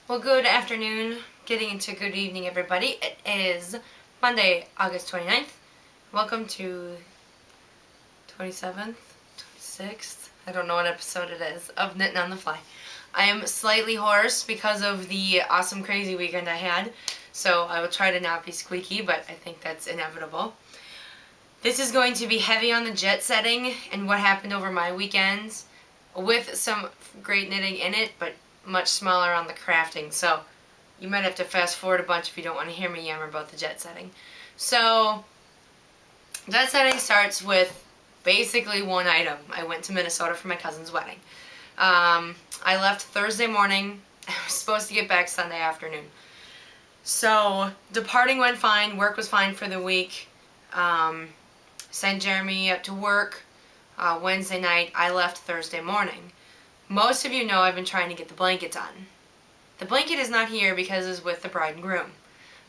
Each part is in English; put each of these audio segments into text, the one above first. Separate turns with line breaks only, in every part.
Well, good afternoon, getting into good evening, everybody. It is Monday, August 29th. Welcome to 27th, 26th, I don't know what episode it is, of Knitting on the Fly. I am slightly hoarse because of the awesome, crazy weekend I had, so I will try to not be squeaky, but I think that's inevitable. This is going to be heavy on the jet setting and what happened over my weekends, with some great knitting in it, but much smaller on the crafting, so you might have to fast forward a bunch if you don't want to hear me yammer about the jet setting. So, jet setting starts with basically one item. I went to Minnesota for my cousin's wedding. I left Thursday morning. I was supposed to get back Sunday afternoon. So, departing went fine. Work was fine for the week. Sent Jeremy up to work Wednesday night. I left Thursday morning. Most of you know I've been trying to get the blanket done. The blanket is not here because it's with the bride and groom.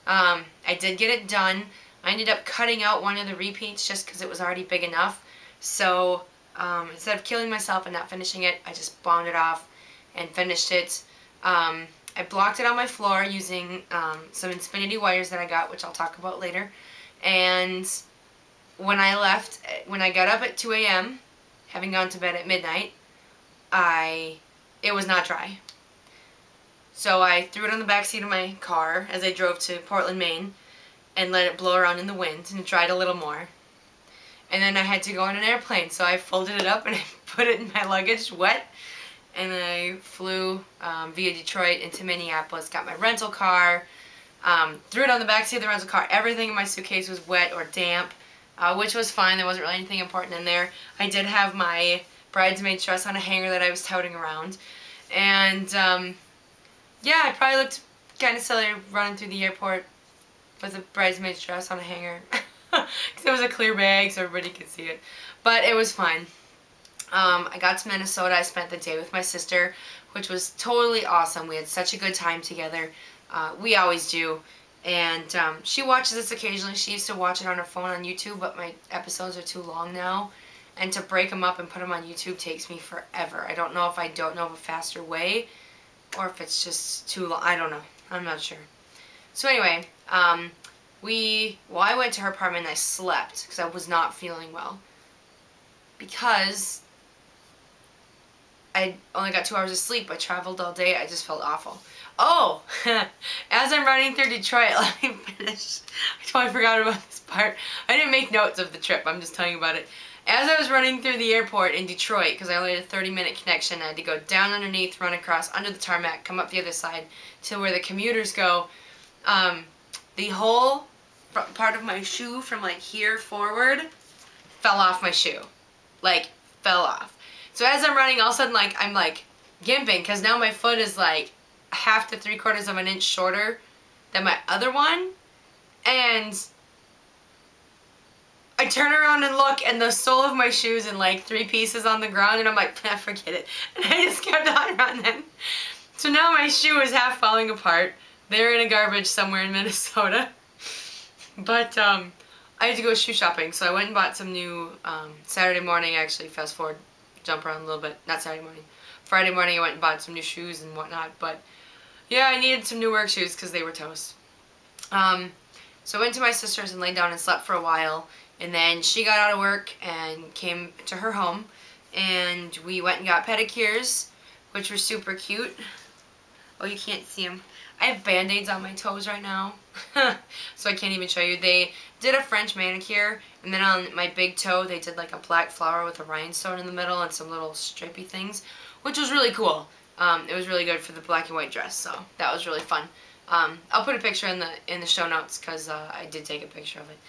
I did get it done. I ended up cutting out one of the repeats just because it was already big enough. So instead of killing myself and not finishing it, I just bound it off and finished it. I blocked it on my floor using some Infinity wires that I got, which I'll talk about later. And when I left, when I got up at 2 a.m., having gone to bed at midnight, it was not dry. So I threw it on the back seat of my car as I drove to Portland, Maine, and let it blow around in the wind, and it dried a little more. And then I had to go on an airplane, so I folded it up and I put it in my luggage wet, and I flew via Detroit into Minneapolis, got my rental car, threw it on the back seat of the rental car. Everything in my suitcase was wet or damp, which was fine. There wasn't really anything important in there. I did have my bridesmaid dress on a hanger that I was toting around, and yeah, I probably looked kind of silly running through the airport with a bridesmaid's dress on a hanger because it was a clear bag so everybody could see it, but it was fine. I got to Minnesota. I spent the day with my sister, which was totally awesome. We had such a good time together. We always do. And she watches this occasionally. She used to watch it on her phone on YouTube, but my episodes are too long now. And to break them up and put them on YouTube takes me forever. I don't know if I don't know of a faster way, or if it's just too long. I don't know. I'm not sure. So anyway, I went to her apartment and I slept because I was not feeling well. Because I only got 2 hours of sleep. I traveled all day. I just felt awful. Oh, as I'm running through Detroit, let me finish. I totally forgot about this part. I didn't make notes of the trip. I'm just telling you about it. As I was running through the airport in Detroit, because I only had a 30-minute connection, I had to go down underneath, run across, under the tarmac, come up the other side to where the commuters go. The whole front part of my shoe from like here forward fell off my shoe. Like, fell off. So as I'm running, all of a sudden, like, I'm like gimping, because now my foot is like 1/2 to 3/4 of an inch shorter than my other one. And I turn around and look, and the sole of my shoe is in like 3 pieces on the ground, and I'm like, forget it. And I just kept on running. So now my shoe is half falling apart. They're in a garbage somewhere in Minnesota. But I had to go shoe shopping, so I went and bought some new, Saturday morning, actually, fast forward, jump around a little bit, not Saturday morning. Friday morning I went and bought some new shoes and whatnot, but yeah, I needed some new work shoes because they were toast. So I went to my sister's and laid down and slept for a while. And then she got out of work and came to her home, and we went and got pedicures, which were super cute. Oh, you can't see them. I have band-aids on my toes right now, so I can't even show you. They did a French manicure, and then on my big toe they did like a black flower with a rhinestone in the middle and some little stripy things, which was really cool. It was really good for the black and white dress, so that was really fun. I'll put a picture in the show notes because I did take a picture of it.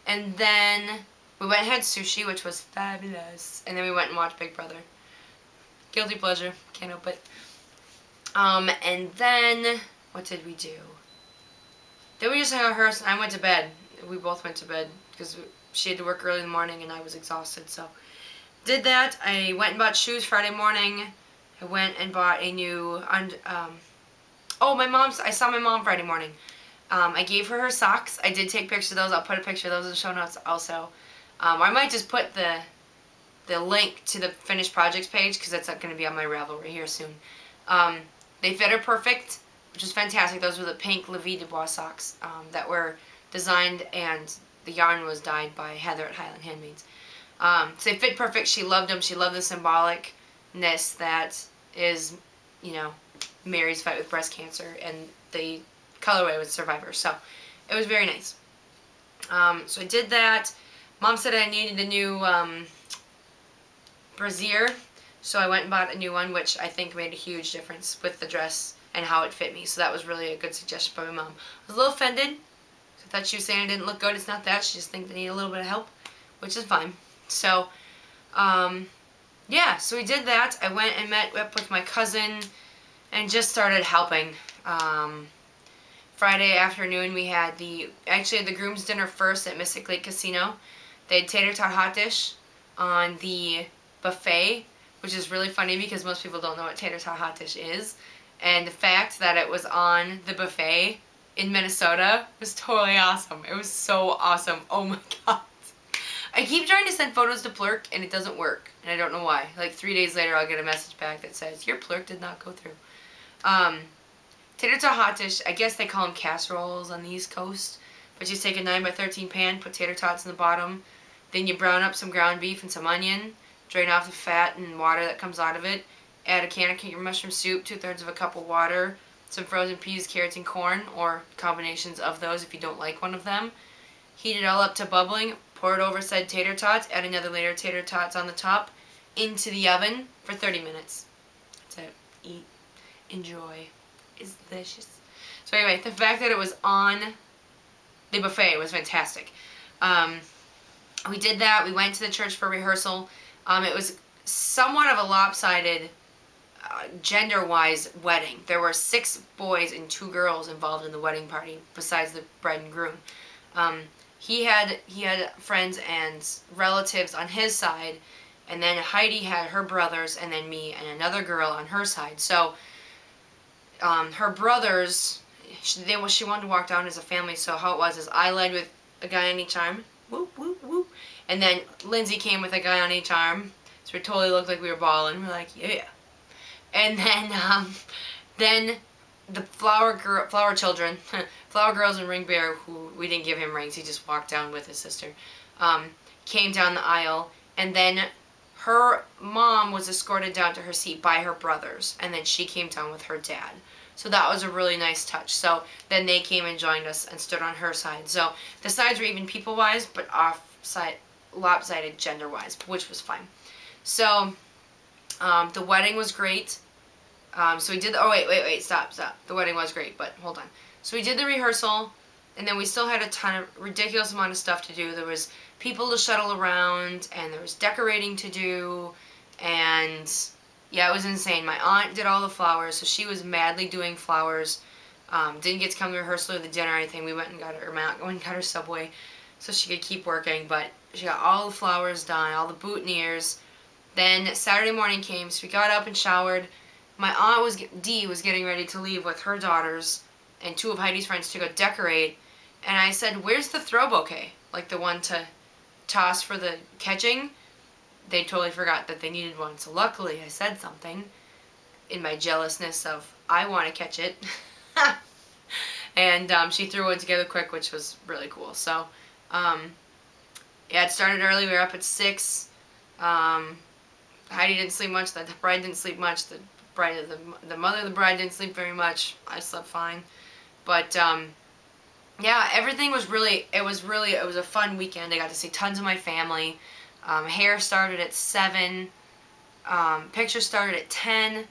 And then we went and had sushi, which was fabulous. And then we went and watched Big Brother. Guilty pleasure. Can't help it. And then, what did we do? Then we just hung out with her, and I went to bed. We both went to bed because she had to work early in the morning and I was exhausted. So, did that. I went and bought shoes Friday morning. I went and bought a new, I saw my mom Friday morning. I gave her socks. I did take pictures of those. I'll put a picture of those in the show notes also. I might just put the link to the finished projects page because that's going to be on my Ravelry here soon. They fit her perfect. which was fantastic. Those were the pink La Vie de Bois socks that were designed, and the yarn was dyed by Heather at Highland Handmaids. So they fit perfect. She loved them. She loved the symbolicness that is, you know, Mary's fight with breast cancer, and the colorway was Survivor. So it was very nice. So I did that. Mom said I needed a new brassiere, so I went and bought a new one, which I think made a huge difference with the dress and how it fit me. So that was really a good suggestion by my mom. I was a little offended. I thought she was saying I didn't look good. It's not that. She just thinks I need a little bit of help, which is fine. So, yeah, so we did that. I went and met up with my cousin and just started helping. Friday afternoon we had the groom's dinner first at Mystic Lake Casino. They had tater tot hot dish on the buffet, which is really funny because most people don't know what tater tot hot dish is. And the fact that it was on the buffet in Minnesota was totally awesome. It was so awesome. Oh my god. I keep trying to send photos to Plurk and it doesn't work. And I don't know why. Like 3 days later I'll get a message back that says, your Plurk did not go through. Tater tot hot dish, I guess they call them casseroles on the East Coast. But you take a 9x13 pan, put tater tots in the bottom. Then you brown up some ground beef and some onion. Drain off the fat and water that comes out of it. Add a can of your mushroom soup, 2/3 of a cup of water. Some frozen peas, carrots, and corn, or combinations of those if you don't like one of them. Heat it all up to bubbling. Pour it over said tater tots. Add another layer of tater tots on the top. Into the oven for 30 minutes. That's it. Eat. Enjoy. It's delicious. So anyway, the fact that it was on the buffet was fantastic. We did that. We went to the church for rehearsal. It was somewhat of a lopsided gender-wise wedding. There were 6 boys and 2 girls involved in the wedding party besides the bride and groom. He had friends and relatives on his side, and then Heidi had her brothers, and then me and another girl on her side. So her brothers, she wanted to walk down as a family, so how it was is I led with a guy on each arm, whoop, whoop, whoop, and then Lindsay came with a guy on each arm, so we totally looked like we were balling. We're like, yeah. And then the flower children, Flower Girls and Ring Bear, who we didn't give him rings, he just walked down with his sister, came down the aisle, and then her mom was escorted down to her seat by her brothers, and then she came down with her dad. So that was a really nice touch. So then they came and joined us and stood on her side. So the sides were even people-wise, but lopsided gender-wise, which was fine. So the wedding was great. So we did, oh wait, stop. The wedding was great, but hold on. So we did the rehearsal, and then we still had a ton of ridiculous amount of stuff to do. There was people to shuttle around, and there was decorating to do, and yeah, it was insane. My aunt did all the flowers, so she was madly doing flowers. Didn't get to come to rehearsal or the dinner or anything. We went and got her, went and got her Subway so she could keep working, but she got all the flowers done, all the boutonnieres. Then Saturday morning came, so we got up and showered. My aunt Dee was getting ready to leave with her daughters and 2 of Heidi's friends to go decorate, and I said, where's the throw bouquet? Like the one to toss for the catching. They totally forgot that they needed one, so luckily I said something in my jealousness of, I want to catch it. And she threw one together quick, which was really cool. So, yeah, it started early. We were up at 6. Heidi didn't sleep much. The bride didn't sleep much. The mother of the bride didn't sleep very much. I slept fine. But, yeah, everything was really, it was a fun weekend. I got to see tons of my family. Hair started at 7. Pictures started at 10.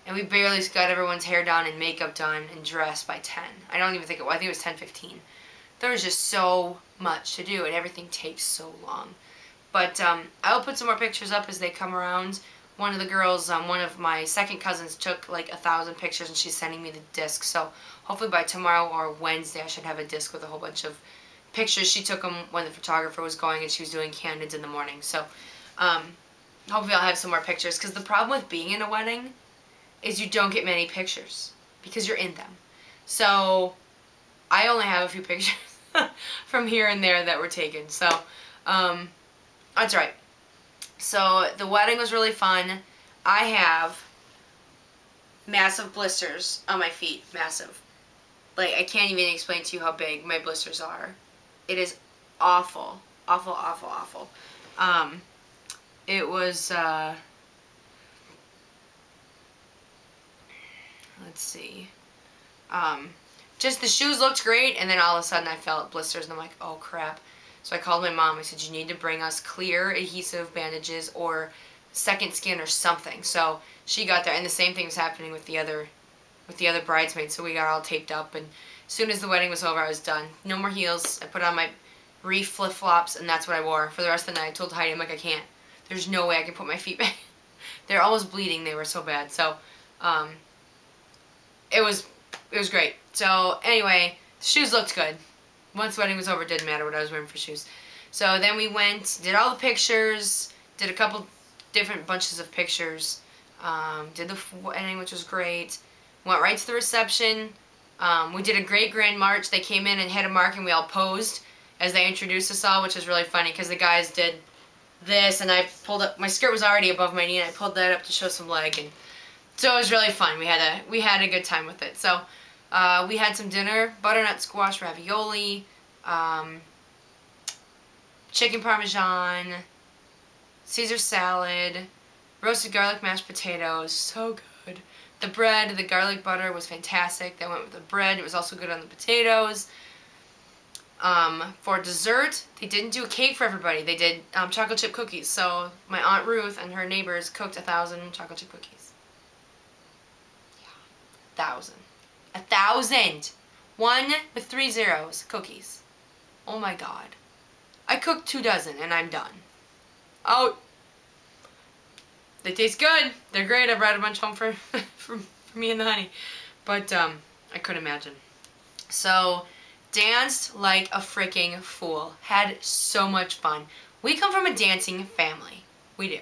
And we barely got everyone's hair done and makeup done and dressed by 10. I don't even think I think it was 10:15. There was just so much to do, and everything takes so long. But I'll put some more pictures up as they come around. One of the girls, one of my second cousins, took like 1,000 pictures, and she's sending me the disc. So hopefully by tomorrow or Wednesday I should have a disc with a whole bunch of pictures. She took them when the photographer was going, and she was doing candids in the morning. So hopefully I'll have some more pictures, because the problem with being in a wedding is you don't get many pictures because you're in them. So I only have a few pictures from here and there that were taken. So that's right. So the wedding was really fun. I have massive blisters on my feet. Massive. Like, I can't even explain to you how big my blisters are. It is awful. Awful, awful, awful. It was, let's see. Just the shoes looked great, and then all of a sudden I felt blisters, and I'm like, oh crap. So I called my mom. I said, you need to bring us clear adhesive bandages or second skin or something. So she got there, and the same thing was happening with the other bridesmaids. So we got all taped up, and as soon as the wedding was over, I was done. No more heels. I put on my reef flip-flops, and that's what I wore for the rest of the night. I told Heidi, I'm like, I can't. There's no way I can put my feet back. They're almost bleeding. They were so bad. So it was great. So anyway, the shoes looked good. Once the wedding was over, it didn't matter what I was wearing for shoes. So then we went, did all the pictures, did a couple different bunches of pictures, did the wedding, which was great. Went right to the reception. We did a great grand march. They came in and hit a mark, and we all posed as they introduced us all, which was really funny because the guys did this, and I pulled up, my skirt was already above my knee, and I pulled that up to show some leg, and so it was really fun. We had a good time with it. So we had some dinner, butternut squash ravioli, chicken parmesan, Caesar salad, roasted garlic mashed potatoes, so good. The bread, the garlic butter was fantastic. That went with the bread. It was also good on the potatoes. For dessert, they didn't do a cake for everybody. They did chocolate chip cookies. So my Aunt Ruth and her neighbors cooked 1,000 chocolate chip cookies. Yeah, 1,000. 1,000! 1 with 3 zeros. Cookies. Oh my god. I cooked 2 dozen and I'm done. Oh! They taste good. They're great. I brought a bunch home for me and the honey. But I couldn't imagine. So, danced like a freaking fool. Had so much fun. We come from a dancing family. We do.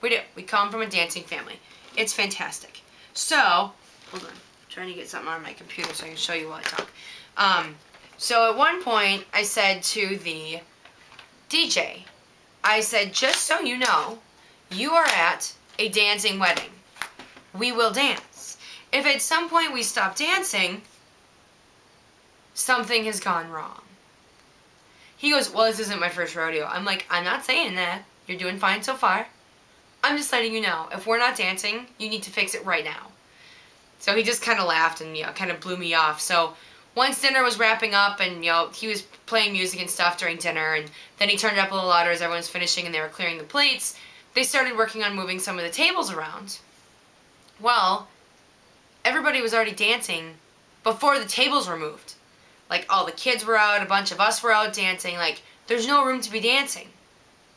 We do. We come from a dancing family. It's fantastic. So, hold on. I'm trying to get something on my computer so I can show you while I talk. So at one point, I said to the DJ, I said, just so you know, you are at a dancing wedding. We will dance. If at some point we stop dancing, something has gone wrong. He goes, well, this isn't my first rodeo. I'm like, I'm not saying that. You're doing fine so far. I'm just letting you know, if we're not dancing, you need to fix it right now. So he just kind of laughed and, kind of blew me off. So once dinner was wrapping up and, he was playing music and stuff during dinner, and then he turned it up a little louder as everyone was finishing and they were clearing the plates, they started working on moving some of the tables around. Well, everybody was already dancing before the tables were moved. Like, all the kids were out, a bunch of us were out dancing. Like, there's no room to be dancing.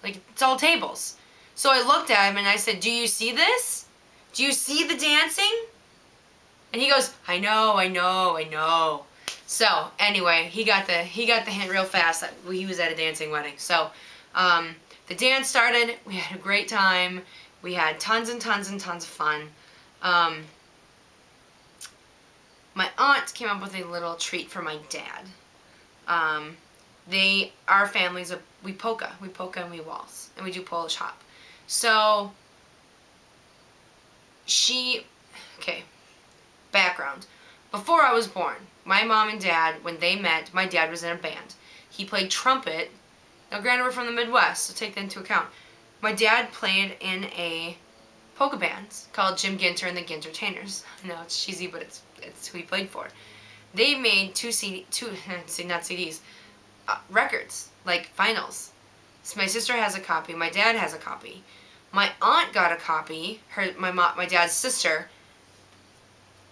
Like, it's all tables. So I looked at him and I said, do you see this? Do you see the dancing? And he goes, I know, I know, I know. So, anyway, he got the hint real fast that he was at a dancing wedding. So, the dance started. We had a great time. We had tons and tons and tons of fun. My aunt came up with a little treat for my dad. Our families, we polka and we waltz, and we do Polish hop. So, okay, background. Before I was born, my mom and dad, when they met, my dad was in a band. He played trumpet. Now, granted, we're from the Midwest, so take that into account. My dad played in a polka band called Jim Ginter and the Gintertainers. I know, it's cheesy, but it's who he played for. They made records, like vinyls. So my sister has a copy, my dad has a copy. My aunt got a copy, my dad's sister,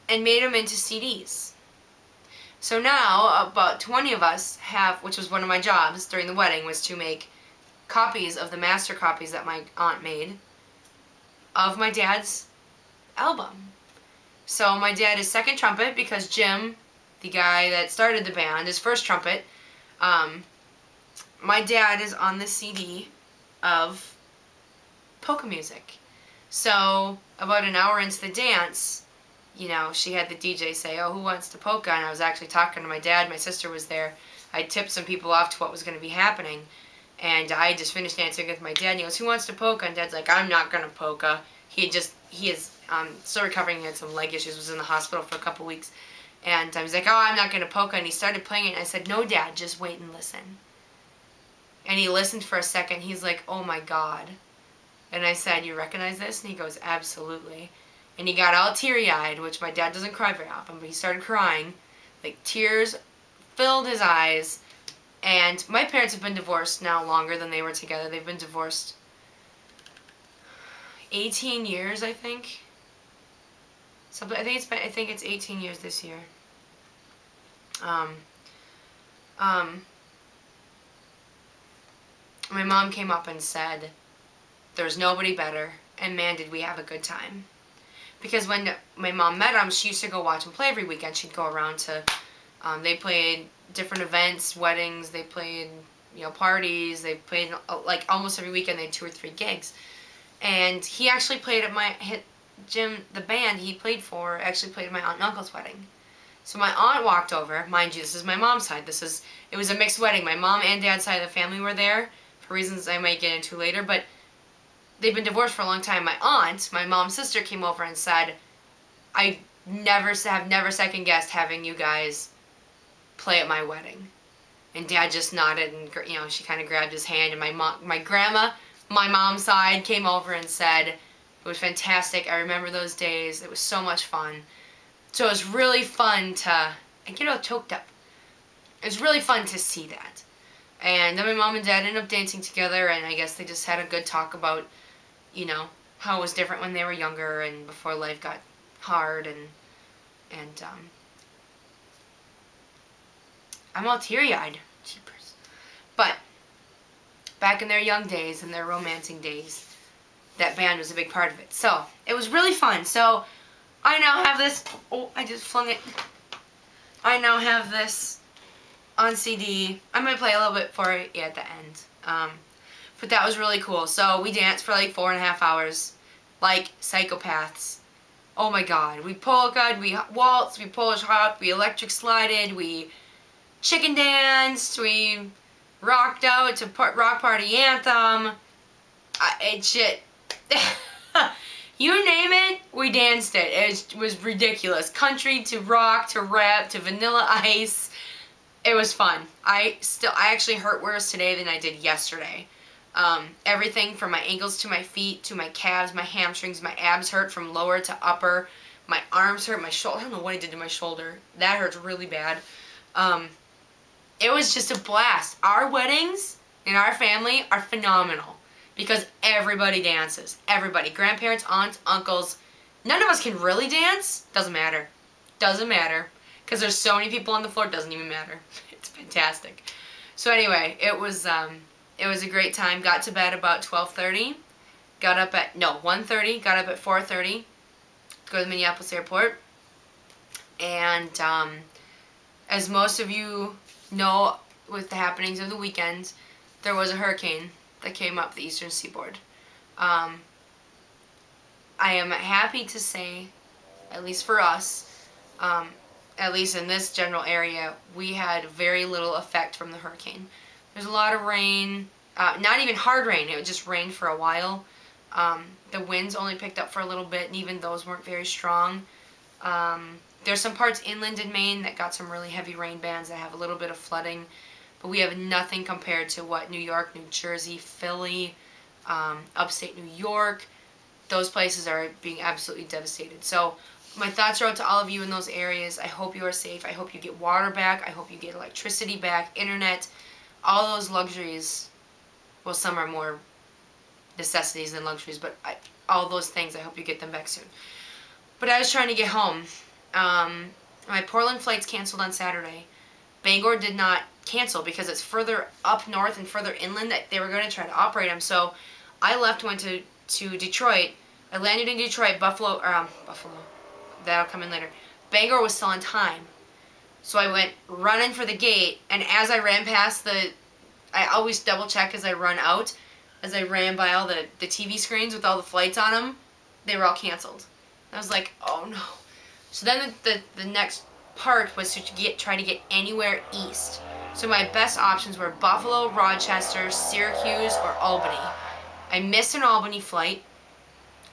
and made them into CDs. So now, about 20 of us have, which was one of my jobs during the wedding, was to make copies of the master copies that my aunt made of my dad's album. So my dad is second trumpet because Jim, the guy that started the band, is first trumpet. My dad is on the CD of polka music. So about an hour into the dance, she had the DJ say, oh, who wants to polka? And I was actually talking to my dad. My sister was there. I tipped some people off to what was going to be happening. And I just finished dancing with my dad. And he goes, who wants to polka? And Dad's like, I'm not going to polka. He is Still recovering. He had some leg issues. Was in the hospital for a couple weeks. And I was like, oh, I'm not going to poke it. And he started playing it. And I said, no, Dad, just wait and listen. And he listened for a second. He's like, oh, my God. And I said, you recognize this? And he goes, absolutely. And he got all teary-eyed, which my dad doesn't cry very often, but he started crying. Like, tears filled his eyes. And my parents have been divorced now longer than they were together. They've been divorced 18 years, I think. So I think it's 18 years this year. My mom came up and said, there's nobody better, and man, did we have a good time. Because when my mom met him, she used to go watch him play every weekend. She'd go around to, they played different events, weddings, they played, you know, parties, they played, like, almost every weekend they had 2 or 3 gigs. And he actually played at Jim, the band he played for, actually played at my aunt and uncle's wedding. So my aunt walked over, mind you, this is my mom's side, it was a mixed wedding. My mom and dad's side of the family were there, for reasons I might get into later, but they've been divorced for a long time. My aunt, my mom's sister, came over and said, I have never second guessed having you guys play at my wedding. And Dad just nodded, and, you know, she kind of grabbed his hand, and my grandma, my mom's side, came over and said, it was fantastic. I remember those days. It was so much fun. So it was really fun to, I get all choked up. It was really fun to see that. And then my mom and dad ended up dancing together, and I guess they just had a good talk about, you know, how it was different when they were younger and before life got hard, and I'm all teary-eyed. Jeepers. But back in their young days and their romancing days, that band was a big part of it. So it was really fun. So I now have this, oh, I just flung it. I now have this on CD. I'm going to play a little bit for it at the end. But that was really cool. So we danced for like 4.5 hours, like psychopaths. Oh my God. We polka'd, we waltzed, we Polish hopped, we electric slided, we chicken danced, we rocked out to rock party anthem. You name it, we danced it. It was ridiculous. Country to rock to rap to Vanilla Ice. It was fun. I actually hurt worse today than I did yesterday. Everything from my ankles to my feet to my calves, my hamstrings, my abs hurt from lower to upper. My arms hurt, my shoulder. I don't know what I did to my shoulder. That hurts really bad. It was just a blast. Our weddings in our family are phenomenal because everybody dances. Everybody. Grandparents, aunts, uncles. None of us can really dance. Doesn't matter. Doesn't matter. Because there's so many people on the floor, it doesn't even matter. It's fantastic. So anyway, it was a great time. Got to bed about 12:30. Got up at, no, 1:30. Got up at 4:30. Go to the Minneapolis airport. And as most of you know, with the happenings of the weekend, there was a hurricane that came up the eastern seaboard. I am happy to say, at least for us, at least in this general area, we had very little effect from the hurricane. There's a lot of rain, not even hard rain, it just rained for a while. The winds only picked up for a little bit, and even those weren't very strong. There's some parts inland in Maine that got some really heavy rain bands that have a little bit of flooding, but we have nothing compared to what New York, New Jersey, Philly, upstate New York, those places are being absolutely devastated. So my thoughts are out to all of you in those areas. I hope you are safe. I hope you get water back. I hope you get electricity back, internet, all those luxuries. Well, some are more necessities than luxuries, but all those things, I hope you get them back soon. But I was trying to get home. My Portland flight's canceled on Saturday. Bangor did not cancel because it's further up north and further inland that they were going to try to operate them. So I left, went to Detroit. I landed in Detroit, Buffalo, that'll come in later. Bangor was still on time. So I went running for the gate, and as I ran past I always double check as I run out, as I ran by all the TV screens with all the flights on them, they were all canceled. I was like, oh no. So then the next part was to try to get anywhere east. So my best options were Buffalo, Rochester, Syracuse, or Albany. I missed an Albany flight,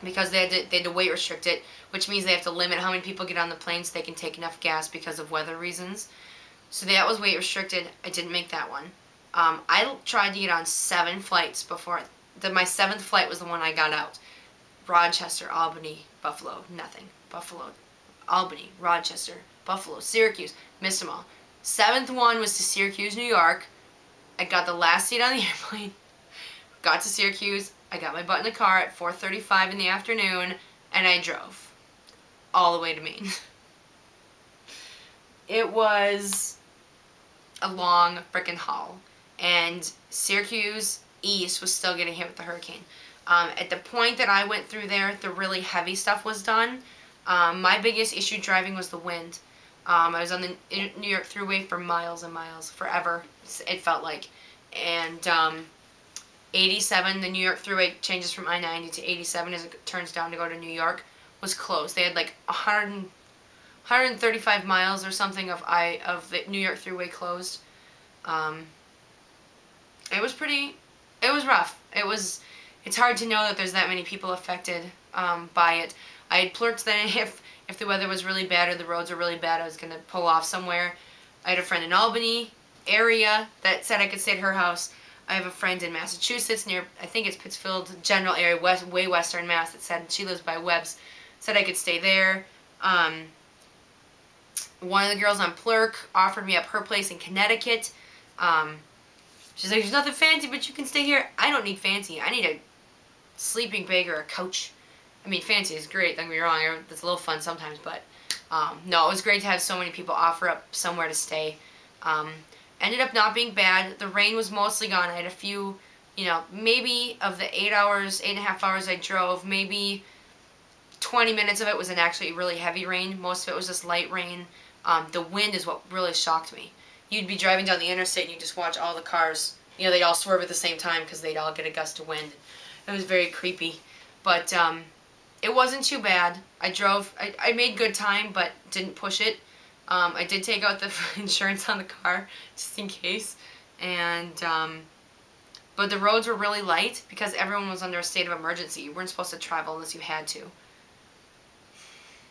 because they had to weight restrict it, which means they have to limit how many people get on the plane so they can take enough gas because of weather reasons. So that was weight restricted. I didn't make that one. I tried to get on 7 flights before. My 7th flight was the one I got out. Rochester, Albany, Buffalo, nothing. Buffalo, Albany, Rochester, Buffalo, Syracuse, missed them all. 7th one was to Syracuse, New York. I got the last seat on the airplane. Got to Syracuse. I got my butt in the car at 4:35 in the afternoon, and I drove all the way to Maine. It was a long frickin' haul, and Syracuse East was still getting hit with the hurricane. At the point that I went through there, the really heavy stuff was done. My biggest issue driving was the wind. I was on the New York Thruway for miles and miles, forever, it felt like. And 87, the New York Thruway changes from I-90 to 87 as it turns down to go to New York, was closed. They had like 135 miles or something of the New York Thruway closed. It was rough. It's hard to know that there's that many people affected by it. I had plurked that if the weather was really bad or the roads were really bad, I was going to pull off somewhere. I had a friend in Albany area that said I could stay at her house. I have a friend in Massachusetts near, I think it's Pittsfield general area, way western Mass, that said she lives by Webb's, said I could stay there. One of the girls on Plurk offered me up her place in Connecticut. She's like, there's nothing fancy, but you can stay here. I don't need fancy. I need a sleeping bag or a couch. I mean, fancy is great, don't get me wrong. It's a little fun sometimes, but no, it was great to have so many people offer up somewhere to stay. Ended up not being bad. The rain was mostly gone. I had a few, maybe of the 8.5 hours I drove, maybe 20 minutes of it was an actually really heavy rain. Most of it was just light rain. The wind is what really shocked me. You'd be driving down the interstate and you just watch all the cars, they'd all swerve at the same time because they'd all get a gust of wind. It was very creepy. But it wasn't too bad. I made good time, but didn't push it. I did take out the insurance on the car, just in case. And, but the roads were really light because everyone was under a state of emergency. You weren't supposed to travel unless you had to.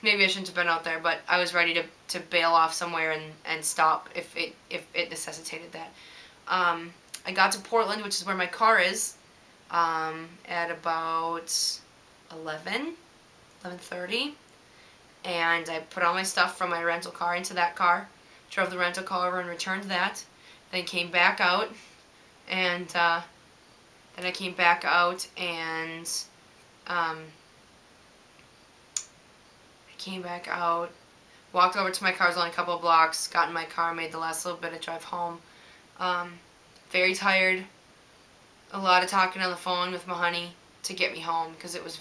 Maybe I shouldn't have been out there, but I was ready to bail off somewhere and stop if it necessitated that. I got to Portland, which is where my car is, at about 11:30. And I put all my stuff from my rental car into that car, drove the rental car over and returned that, then came back out, and then I came back out and walked over to my car. It was only a couple of blocks, got in my car, made the last little bit of drive home. Very tired, a lot of talking on the phone with my honey to get me home because it was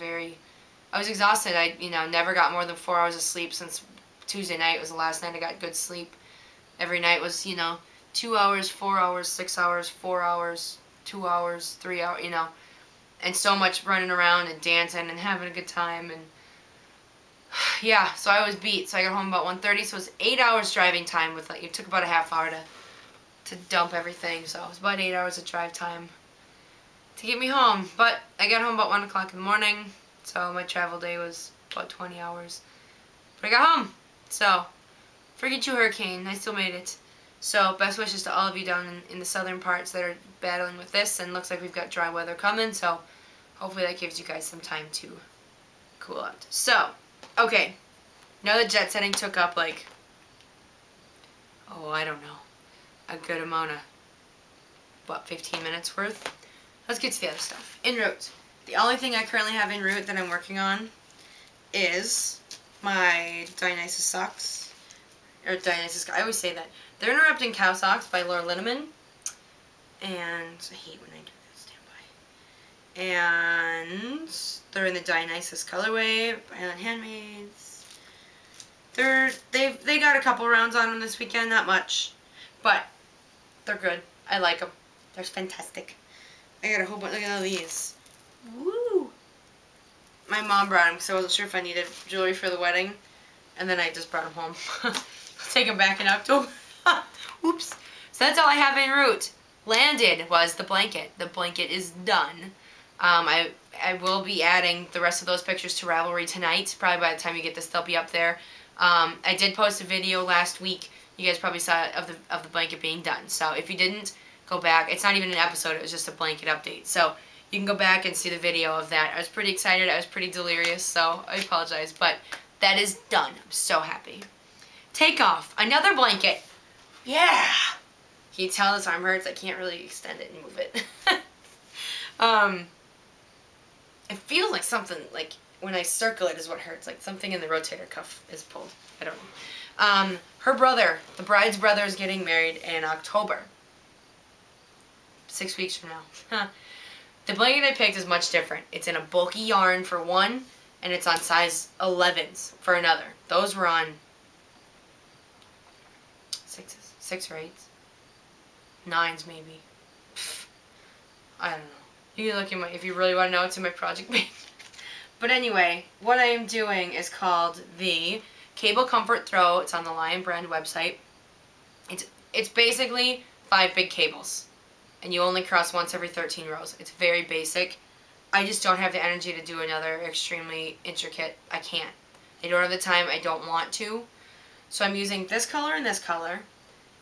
I was exhausted. I, never got more than 4 hours of sleep since Tuesday night was the last night I got good sleep. Every night was, 2 hours, 4 hours, 6 hours, 4 hours, 2 hours, 3 hours, and so much running around and dancing and having a good time. And yeah, so I was beat. So I got home about 1:30, so it was 8 hours driving time with, it took about a half hour to dump everything. So it was about 8 hours of drive time to get me home. But I got home about 1 o'clock in the morning. So my travel day was about 20 hours. But I got home. So, forget you, hurricane. I still made it. So, best wishes to all of you down in the southern parts that are battling with this. And looks like we've got dry weather coming. So, hopefully that gives you guys some time to cool out. So, okay. Now that jet setting took up, I don't know, a good amount of, 15 minutes worth? Let's get to the other stuff. En route. The only thing I currently have en route that I'm working on is my Dionysus socks. Or Dionysus, I always say that. They're Interrupting Cow Socks by Laura Linneman. And I hate when I do that, stand by. And they're in the Dionysus colorway by Island Handmaids. They got a couple rounds on them this weekend, not much. But they're good. I like them. They're fantastic. I got a whole bunch, look at all these. Woo! My mom brought them because I wasn't sure if I needed jewelry for the wedding. And then I just brought them home. I'll take them back in October. Oops. So that's all I have en route. Landed was the blanket. The blanket is done. I will be adding the rest of those pictures to Ravelry tonight. Probably by the time you get this, they'll be up there. I did post a video last week. You guys probably saw it of the blanket being done. So if you didn't, go back. It's not even an episode. It was just a blanket update. So you can go back and see the video of that. I was pretty excited. I was pretty delirious, so I apologize. But that is done. I'm so happy. Take off. Another blanket. Yeah. Can you tell this arm hurts? I can't really extend it and move it. It feels like something, like when I circle it is what hurts. Like something in the rotator cuff is pulled. I don't know. Her brother, the bride's brother, is getting married in October. 6 weeks from now. The blanket I picked is much different. It's in a bulky yarn for one, and it's on size 11s for another. Those were on 6s, 6 or 8s. 9s maybe. I don't know. You can look at my, if you really want to know, it's in my project page. But anyway, what I am doing is called the Cable Comfort Throw. It's on the Lion Brand website. It's basically 5 big cables. And you only cross once every 13 rows. It's very basic. I just don't have the energy to do another extremely intricate. I can't. I don't have the time. I don't want to. So I'm using this color and this color.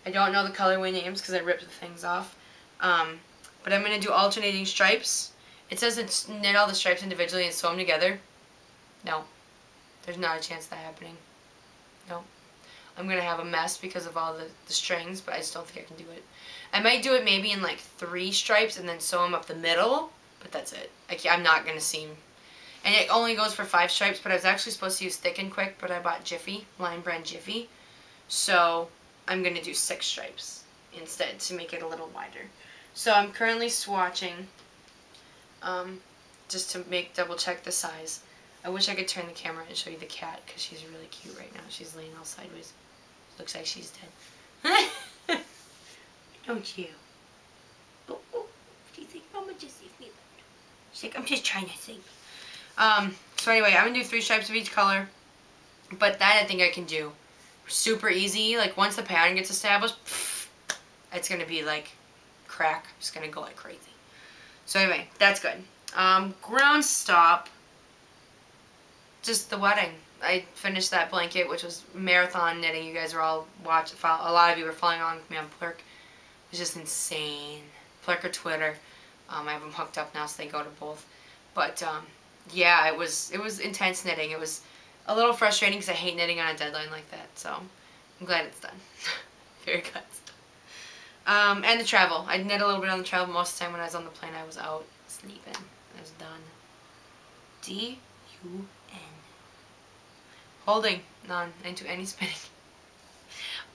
I don't know the colorway names because I ripped the things off. But I'm going to do alternating stripes. It says it's knit all the stripes individually and sew them together. No. There's not a chance of that happening. No. I'm going to have a mess because of all the strings, but I just don't think I can do it. I might do it maybe in like 3 stripes and then sew them up the middle, but that's it. I'm not going to seam. And it only goes for 5 stripes, but I was actually supposed to use Thick and Quick, but I bought Jiffy, Lion Brand Jiffy. So I'm going to do 6 stripes instead to make it a little wider. So I'm currently swatching just to double check the size. I wish I could turn the camera and show you the cat because she's really cute right now. She's laying all sideways. Looks like she's dead. Don't you? Oh, she's like, Mama, just leave me alone. She's like, I'm just trying to sleep. So anyway, I'm going to do 3 stripes of each color. But that I think I can do. Super easy. Like once the pattern gets established, it's going to be like crack. Just going to go like crazy. So anyway, that's good. Ground stop. Just the wedding. I finished that blanket, which was marathon knitting. You guys are all watching. A lot of you were following along with me on Plurk. It was just insane. Plurk or Twitter. I have them hooked up now, so they go to both. But yeah, it was intense knitting. It was a little frustrating because I hate knitting on a deadline like that. So I'm glad it's done. Very good. And the travel. I knit a little bit on the travel. Most of the time when I was on the plane, I was out sleeping. I was done. D-U-N. Holding. None. I didn't do any spinning.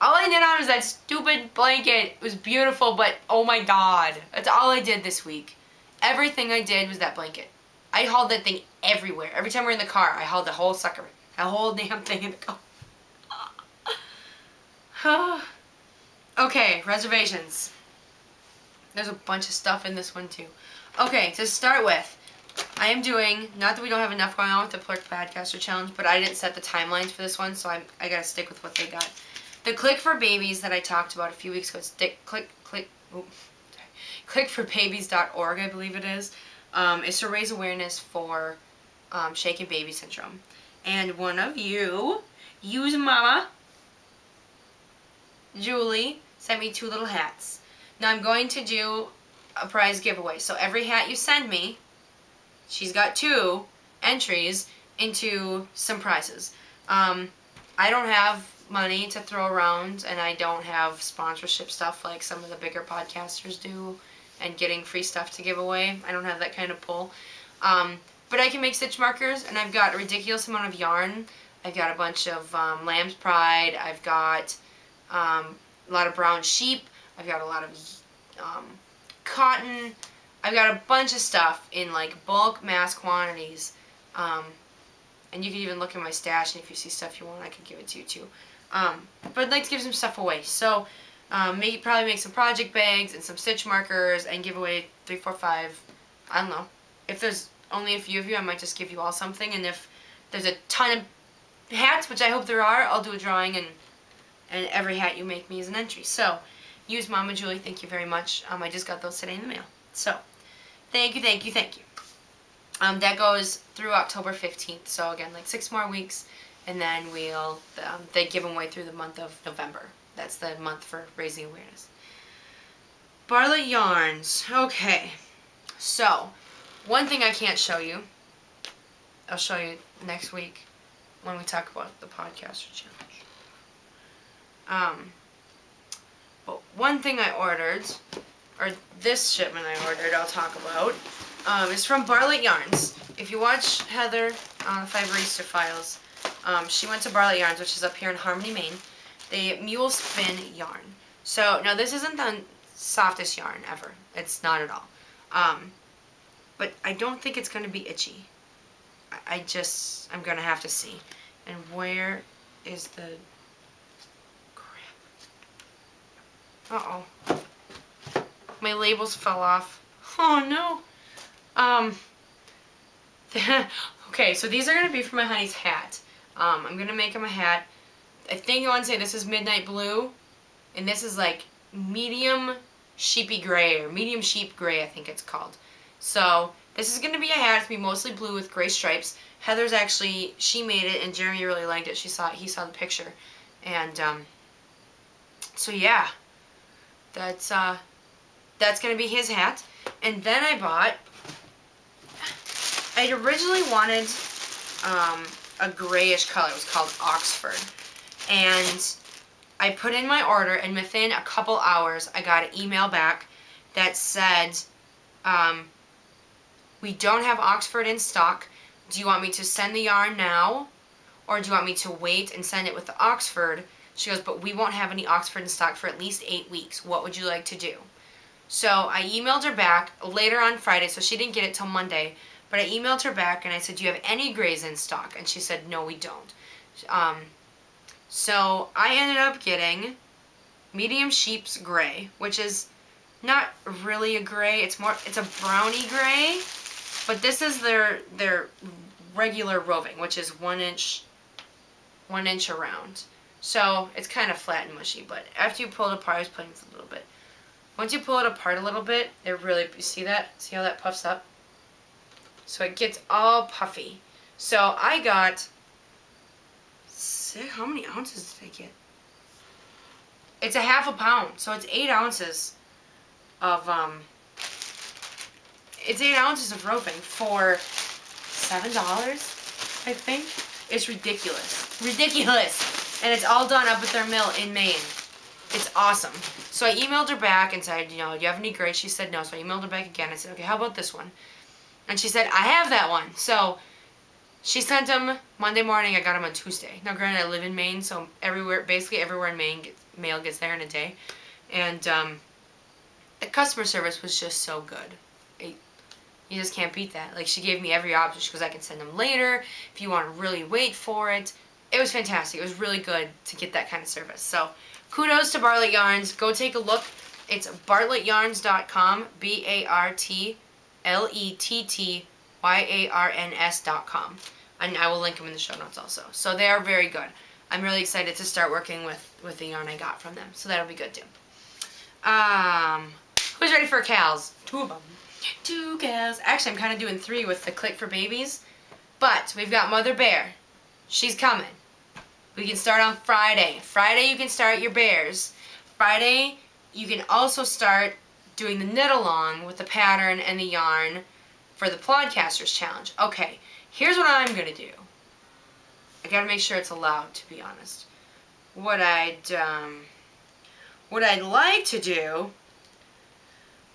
All I knit on was that stupid blanket. It was beautiful, but oh my god. That's all I did this week. Everything I did was that blanket. I hauled that thing everywhere. Every time we're in the car, I hauled the whole sucker. The whole damn thing in the car. Okay, reservations. There's a bunch of stuff in this one too. Okay, to start with, I am doing, not that we don't have enough going on with the Plurk Podcaster Challenge, but I didn't set the timelines for this one, so I gotta stick with what they got. The Click for Babies that I talked about a few weeks ago, it's clickforbabies.org, I believe it is to raise awareness for shaken baby syndrome. And one of you, Use Mama, Julie, sent me 2 little hats. Now I'm going to do a prize giveaway. So every hat you send me, she's got 2 entries into some prizes. I don't have money to throw around, and I don't have sponsorship stuff like some of the bigger podcasters do and getting free stuff to give away. I don't have that kind of pull. But I can make stitch markers, and I've got a ridiculous amount of yarn. I've got a bunch of Lamb's Pride. I've got a lot of brown sheep. I've got a lot of cotton. I've got a bunch of stuff in like bulk mass quantities. And you can even look in my stash, and if you see stuff you want, I can give it to you too. But I'd like to give some stuff away. So probably make some project bags and some stitch markers and give away 3, 4, 5. I don't know. If there's only a few of you, I might just give you all something. And if there's a ton of hats, which I hope there are, I'll do a drawing, and every hat you make me is an entry. So, Use Mama Julie, thank you very much. I just got those today in the mail. So, thank you, thank you, thank you. That goes through October 15th. So again, like 6 more weeks, and then they give them away through the month of November. That's the month for raising awareness. Barley Yarns. Okay. So, one thing I can't show you, I'll show you next week when we talk about the podcaster challenge. But one thing I ordered, or this shipment I ordered, I'll talk about, is from Barley Yarns. If you watch Heather on the Fiberista Files, she went to Barley Yarns, which is up here in Harmony, Maine. They mule spin yarn. So, now this isn't the softest yarn ever. It's not at all. But I don't think it's going to be itchy. I'm going to have to see. And where is the... crap. Uh-oh. My labels fell off. Oh, no. Okay, so these are going to be for my honey's hat. I'm going to make him a hat. I think I want to say this is Midnight Blue. And this is like medium sheepy gray, or medium sheep gray, I think it's called. So, this is going to be a hat. It's going to be mostly blue with gray stripes. Heather's actually, she made it, and Jeremy really liked it. He saw the picture. And, so yeah. That's going to be his hat. And then I originally wanted, a grayish color. It was called Oxford. And I put in my order, and within a couple hours, I got an email back that said, we don't have Oxford in stock. Do you want me to send the yarn now? Or do you want me to wait and send it with the Oxford? She goes, but we won't have any Oxford in stock for at least 8 weeks. What would you like to do? So I emailed her back later on Friday, so she didn't get it till Monday. But I emailed her back, and I said, do you have any grays in stock? And she said, no, we don't. So I ended up getting medium sheep's gray, which is not really a gray. It's a browny gray. But this is their regular roving, which is 1 inch around. So it's kind of flat and mushy, but after you pull it apart, I was playing with it a little bit. Once you pull it apart a little bit, it really, you see that? See how that puffs up? So it gets all puffy. So I got, how many ounces did I get? It's a ½ pound, so it's 8 ounces of, it's 8 ounces of roping for $7, I think. It's ridiculous. Ridiculous! And it's all done up at their mill in Maine. It's awesome. So I emailed her back and said, do you have any gray? She said no, so I emailed her back again. I said, okay, how about this one? And she said, I have that one. So she sent them Monday morning. I got them on Tuesday. Now, granted, I live in Maine, so basically everywhere in Maine, mail gets there in a day. And the customer service was just so good. You just can't beat that. Like, she gave me every option. She goes, I can send them later if you want to really wait for it. It was fantastic. It was really good to get that kind of service. So, kudos to Barley Yarns. Go take a look. It's bartlettyarns.com, BartletTyarns.com. And I will link them in the show notes also. So they are very good. I'm really excited to start working with the yarn I got from them. So that'll be good too. Who's ready for cows? 2 of them. 2 cows. Actually, I'm kind of doing 3 with the Click for Babies. But we've got Mother Bear. She's coming. We can start on Friday. Friday you can start your bears. Friday you can also start doing the knit along with the pattern and the yarn for the Plodcasters Challenge. Okay, here's what I'm going to do. I got to make sure it's allowed, to be honest. What I'd like to do,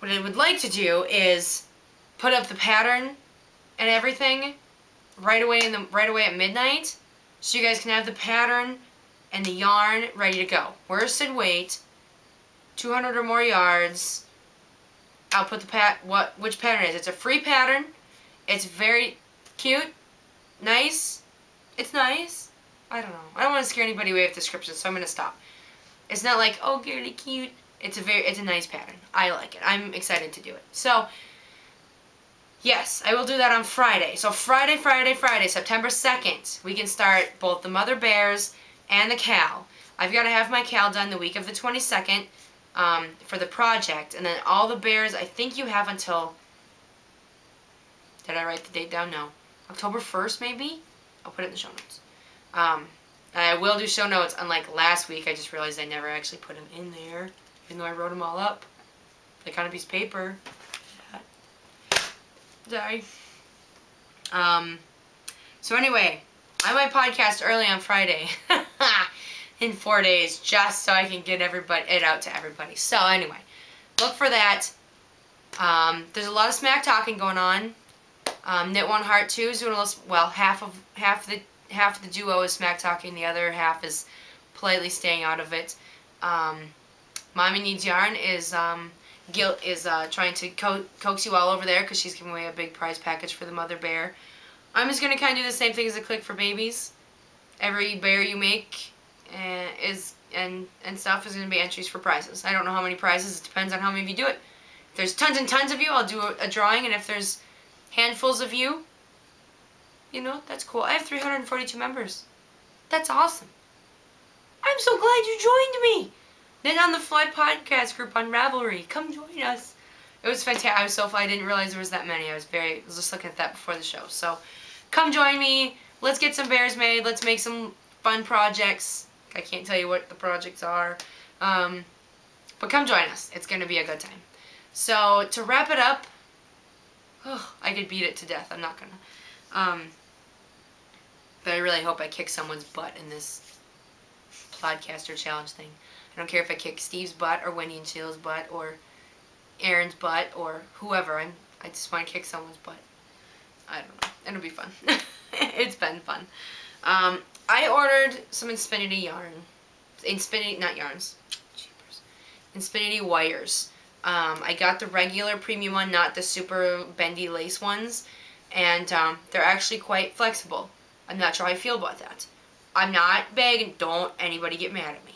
what I would like to do is put up the pattern and everything right away at midnight, so you guys can have the pattern and the yarn ready to go. Worsted weight, 200 or more yards. I'll put the which pattern it is. It's a free pattern. It's very cute, nice. It's nice. I don't know. I don't want to scare anybody away with descriptions, so I'm gonna stop. It's not like, oh, girly cute. It's a nice pattern. I like it. I'm excited to do it. So, yes, I will do that on Friday. So Friday, September 2nd, we can start both the Mother Bears and the cow. I've got to have my cow done the week of the 22nd for the project. And then all the bears, I think you have until, Did I write the date down? No. October 1st, maybe? I'll put it in the show notes. And I will do show notes, unlike last week. I just realized I never actually put them in there, even though I wrote them all up. Like on a piece of paper. Sorry. So anyway, I might podcast early on Friday. In 4 days, just so I can get it out to everybody. So anyway, look for that. There's a lot of smack talking going on. Knit One Heart 2 is doing a little, well, half the duo is smack talking, the other half is politely staying out of it. Mommy Needs Yarn is trying to coax you all over there because she's giving away a big prize package for the mother bear. I'm just gonna kind of do the same thing as a Click for Babies. Every bear you make and stuff is gonna be entries for prizes. I don't know how many prizes. It depends on how many of you do it. If there's tons and tons of you, I'll do a drawing, and if there's handfuls of you, you know, that's cool. I have 342 members. That's awesome. I'm so glad you joined me. Then on the Flood podcast group on Ravelry, come join us. It was fantastic. I was so fly. I didn't realize there was that many. I was just looking at that before the show. So, come join me. Let's get some bears made. Let's make some fun projects. I can't tell you what the projects are. But come join us. It's going to be a good time. So, to wrap it up, I could beat it to death. I'm not going to. But I really hope I kick someone's butt in this podcaster challenge thing. I don't care if I kick Steve's butt or Wendy and Sheila's butt or Aaron's butt or whoever. I just want to kick someone's butt. I don't know. It'll be fun. It's been fun. I ordered some Inspinity yarn. Not yarns. Jeepers. Inspinity wires. I got the regular premium one, not the super bendy lace ones. And they're actually quite flexible. I'm not sure how I feel about that. I'm not begging. Don't anybody get mad at me.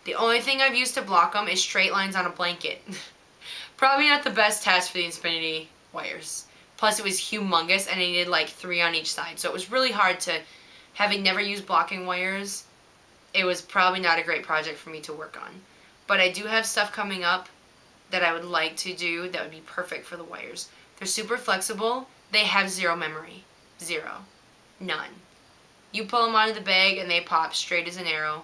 The only thing I've used to block them is straight lines on a blanket. Probably not the best test for the Inspinity wires. Plus it was humongous and I needed like 3 on each side. So it was really hard to, having never used blocking wires, it was probably not a great project for me to work on. But I do have stuff coming up that I would like to do that would be perfect for the wires. They're super flexible. They have 0 memory. 0. None. You pull them out of the bag and they pop straight as an arrow.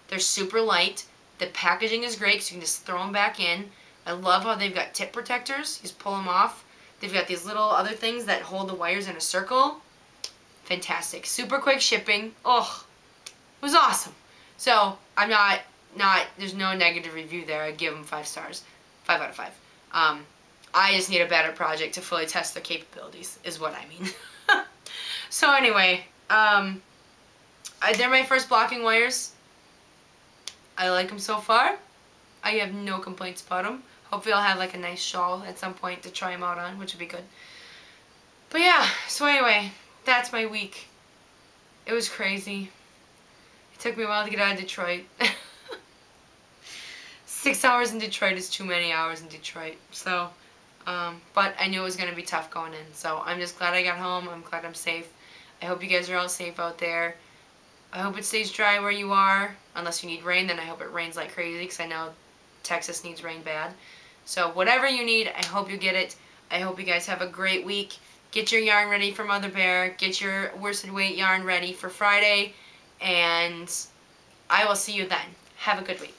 They're super light. The packaging is great so you can just throw them back in. I love how they've got tip protectors. You just pull them off. They've got these little other things that hold the wires in a circle. Fantastic. Super quick shipping. Oh, it was awesome. So, I'm not, there's no negative review there. I give them 5 stars. 5 out of 5. I just need a better project to fully test their capabilities, is what I mean. So anyway, they're my first blocking wires. I like them so far. I have no complaints about them. Hopefully I'll have like a nice shawl at some point to try them out on, which would be good. But yeah, so anyway, that's my week. It was crazy. It took me a while to get out of Detroit. 6 hours in Detroit is too many hours in Detroit. So, but I knew it was going to be tough going in. So I'm just glad I got home. I'm glad I'm safe. I hope you guys are all safe out there. I hope it stays dry where you are. Unless you need rain, then I hope it rains like crazy because I know Texas needs rain bad. So whatever you need, I hope you get it. I hope you guys have a great week. Get your yarn ready for Mother Bear. Get your worsted weight yarn ready for Friday. And I will see you then. Have a good week.